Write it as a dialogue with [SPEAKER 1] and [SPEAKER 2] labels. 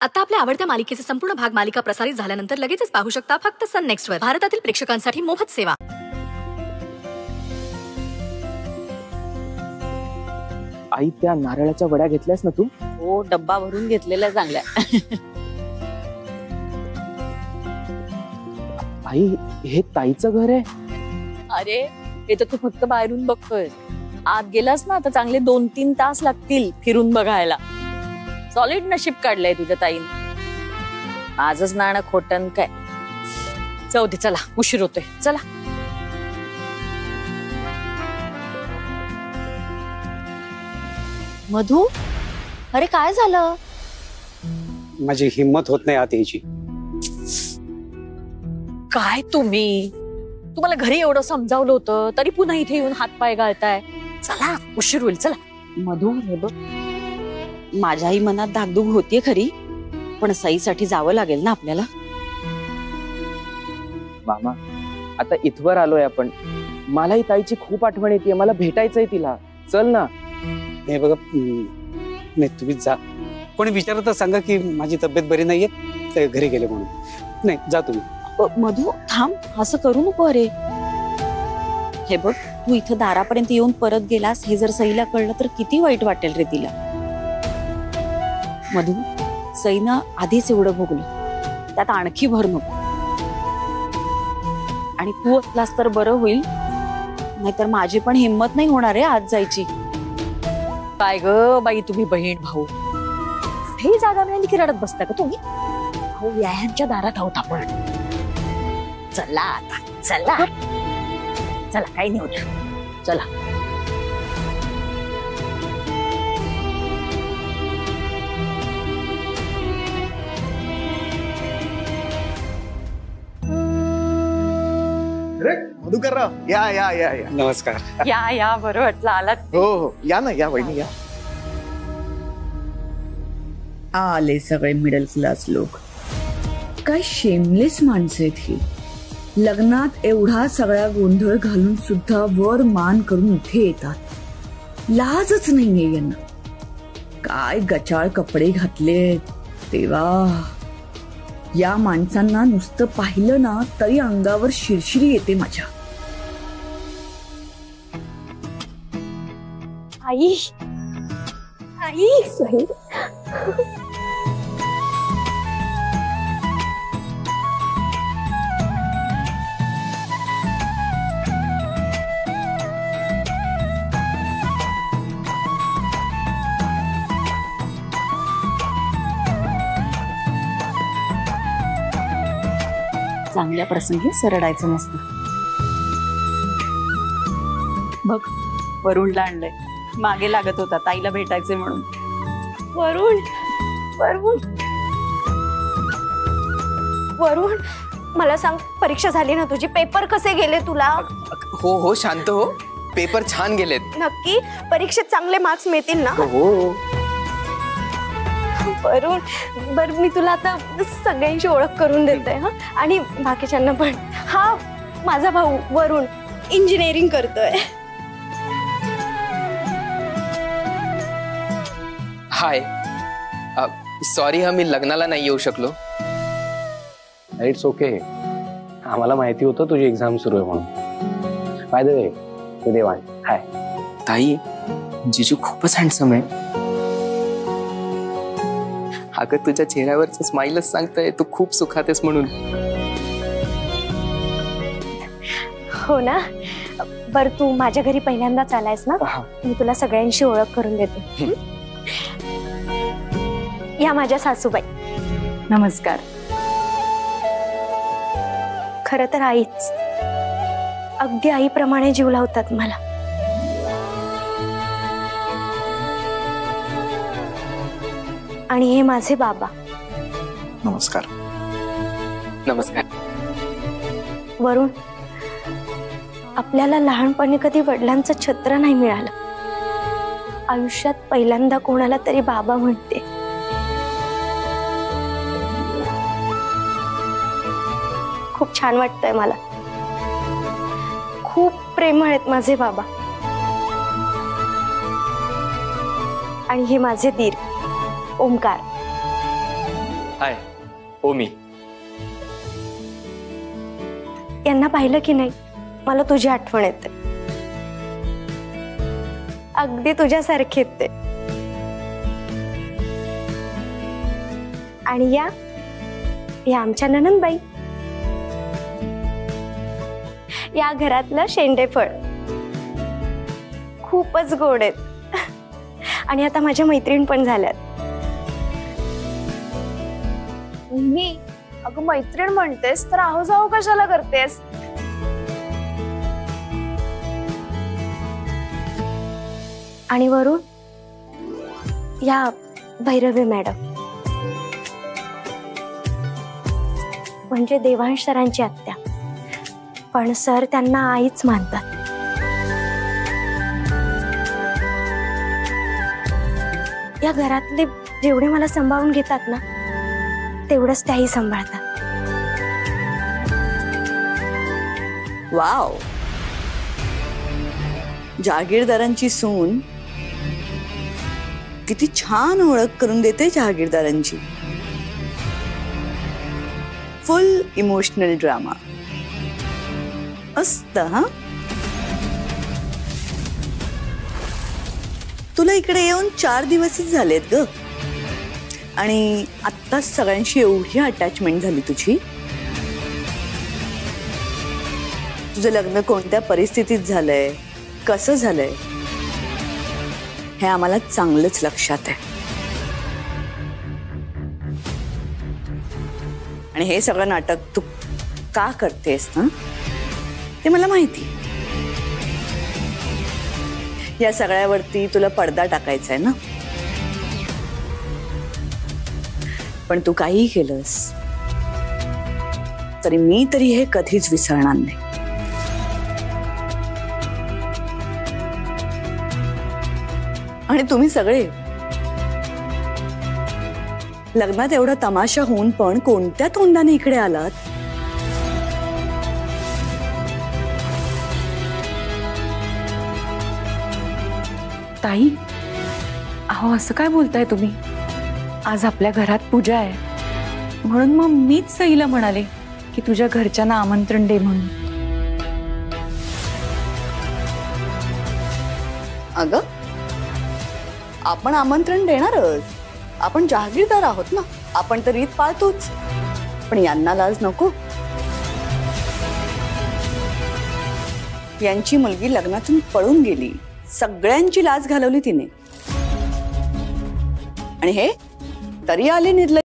[SPEAKER 1] आता आपल्या आवडत्या मालिकेचे संपूर्ण भाग मालिका प्रसारित झाल्यानंतर लगेचच पाहू शकता फक्त सन नेक्स्ट वर. भारतातील प्रेक्षकांसाठी मोफत सेवा.
[SPEAKER 2] आई त्या नारळाच्या वड्या घेतल्यास ना तू?
[SPEAKER 3] हो, डब्बा भरून घेतलेला चांगला.
[SPEAKER 2] आई हे ताईचं घर आहे?
[SPEAKER 3] अरे हे तर तू फक्त बाहेरून बघतोय, आत गेलास ना तर चांगले 2-3 तास लागतील फिरून बघायला. सॉलिड नशीब काढलंय तुझ्या ताईने. माझंच नाणं खोटन काय. जाऊ दे, चला उशीर होतोय, चला. मधू, अरे काय झालं?
[SPEAKER 4] माझी हिम्मत होत नाही आत यायची.
[SPEAKER 3] काय तुम्हाला घरी एवढं समजावलं होतं तरी पुन्हा इथे येऊन हातपाय गाळताय. चला उशीर होईल, चला.
[SPEAKER 5] मधू, हे बघ, माझ्याही मनात धाकधूक होतीये खरी, पण सईसाठी जावं लागेल ना आपल्याला.
[SPEAKER 2] मामा, आता इथवर आलोय आपण. मलाही ताईची खूप आठवण येते, मला भेटायचंय तिला. चल ना.
[SPEAKER 4] हे बघा, नाही तुम्ही जा. कोणी विचारत तर सांगा की माझी तब्येत बरी नाहीये, ते घरी गेले म्हणून. नाही, जा तुम्ही.
[SPEAKER 5] मधू थांब, असं करू नको. अरे हे बघ, तू इथं दारापर्यंत येऊन परत गेलास हे जर सईला कळलं तर किती वाईट वाटेल रे तिला. मधू, सईनं आधीच एवढं भोगलं, त्यात आणखी भर नको. आणि तू असलास तर बरं होईल, नाहीतर माझी पण हिंमत नाही होणार आहे आज जायची.
[SPEAKER 3] काय ग बाई, तुम्ही बहीण भाऊ हे जागा मिळाली की रडत बसता का तुम्ही? हो, यांच्या दारात आहोत आपण. चला आता, चला चला, काही नाही होत, चला.
[SPEAKER 6] मधुकरराव, या या या या.
[SPEAKER 4] नमस्कार.
[SPEAKER 3] या बरं वाटलं आलात.
[SPEAKER 6] हो हो, या ना, या वहिनी या.
[SPEAKER 7] आले सगळे मिडल क्लास लोक. काय शेमलेस माणसं आहेत ही. लग्नात एवढा सगळा गोंधळ घालून सुद्धा वर मान करून इथे येतात. लाजच नाहीये यांना. काय गचाळ कपडे घातलेत देवा. या माणसांना नुसतं पाहिलं ना तरी अंगावर शिरशिरी येते माझ्या.
[SPEAKER 8] आई आई सही.
[SPEAKER 5] चांगल्या प्रसंगी सरडायचं नसतं. बघ, वरुणला आणलंय. मागे लागत होता ताईला भेटायचे म्हणून.
[SPEAKER 8] वरुण वरुण वरुण, मला सांग, परीक्षा झाली ना तुझी? पेपर कसे गेले तुला?
[SPEAKER 9] हो हो, शांत हो. पेपर छान गेलेत.
[SPEAKER 8] नक्की परीक्षेत चांगले मार्क्स मिळतील ना?
[SPEAKER 9] हो.
[SPEAKER 8] वरुण, बर मी तुला आता सगळ्यांची ओळख करून देते. हा, आणि बाकीच्यांना पण. हा माझा भाऊ वरुण इंजिनिअरिंग करतोय.
[SPEAKER 9] हाय, सॉरी हा, मी लग्नाला नाही येऊ शकलो.
[SPEAKER 2] It's okay. आम्हाला माहिती होतं तुझी एक्झाम सुरू आहे म्हणून. बाय द वे, ते देवान. हाय
[SPEAKER 9] ताई, जिजू खूपच हँडसम आहे. अगं, तुझ्या चेहऱ्यावरचं स्माईलच सांगतंय तू खूप सुखात आहेस म्हणून.
[SPEAKER 8] हो ना. बर, तू माझ्या घरी पहिल्यांदाच आलायस ना, मी तुला सगळ्यांशी ओळख करून देते. या माझ्या सासूबाई.
[SPEAKER 5] नमस्कार.
[SPEAKER 8] खरं तर आईच. अगदी आईप्रमाणे जीव लावतात मला. आणि हे माझे बाबा.
[SPEAKER 6] नमस्कार.
[SPEAKER 9] नमस्कार.
[SPEAKER 8] वरुण, आपल्याला लहानपणी कधी वडिलांचं छत्र नाही मिळालं. आयुष्यात पहिल्यांदा कोणाला तरी बाबा म्हणते. खूप छान वाटतंय मला. खूप प्रेमळ आहेत माझे बाबा. आणि हे माझे दीर ओमकार.
[SPEAKER 10] हाय. हो मी.
[SPEAKER 8] यांना पाहिलं की नाही मला तुझी आठवण येते. अगदी तुझ्यासारखे ते. आणि या आमच्या ननंदबाई. या घरातलं शेंडेफळ खूपच गोड आहेत. आणि आता माझ्या मैत्रीण पण झाल्यात.
[SPEAKER 11] मी अगं मैत्रीण म्हणतेस तर आहो जाऊ कशाला करतेस?
[SPEAKER 8] आणि वरून या भैरवी मॅडम म्हणजे देवांश सरांची आत्या, पण सर त्यांना आईच मानतात. या घरातले जेवढे मला सांभाळून घेतात ना तेवढंच त्याही सांभाळतात.
[SPEAKER 7] वाव, जहागीरदारांची सून किती छान ओळख करून देते जहागीरदारांची. फुल इमोशनल ड्रामा असत. हा, तुला इकडे येऊन 4 दिवसच झालेत ग, आणि आत्ताच सगळ्यांशी एवढी अटॅचमेंट झाली तुझी. तुझं लग्न कोणत्या परिस्थितीत झालंय, कसं झालंय हे आम्हाला चांगलंच लक्षात आहे. आणि हे सगळं नाटक तू का करतेस ना ते मला माहिती. या सगळ्यावरती तुला पडदा टाकायचा आहे ना, पण तू काहीही केलंस तरी मी तरी हे कधीच विसरणार नाही. आणि तुम्ही सगळे लग्नात एवढा तमाशा होऊन पण कोणत्या तोंडाने इकडे आलात?
[SPEAKER 5] ताई, अहो असं काय बोलताय तुम्ही? आज आपल्या घरात पूजा आहे म्हणून मग मीच सईला म्हणाले की तुझ्या घरच्यांना आमंत्रण दे म्हणून.
[SPEAKER 7] अगं, आपण आमंत्रण देणारच. आपण जहागीरदार आहोत ना, आपण तर रीत पाळतोच. पण यांना लाज नको. यांची मुलगी लग्नातून पळून गेली, सगळ्यांची लाज घालवली तिने, आणि हे तरी आले निर्लज्ज.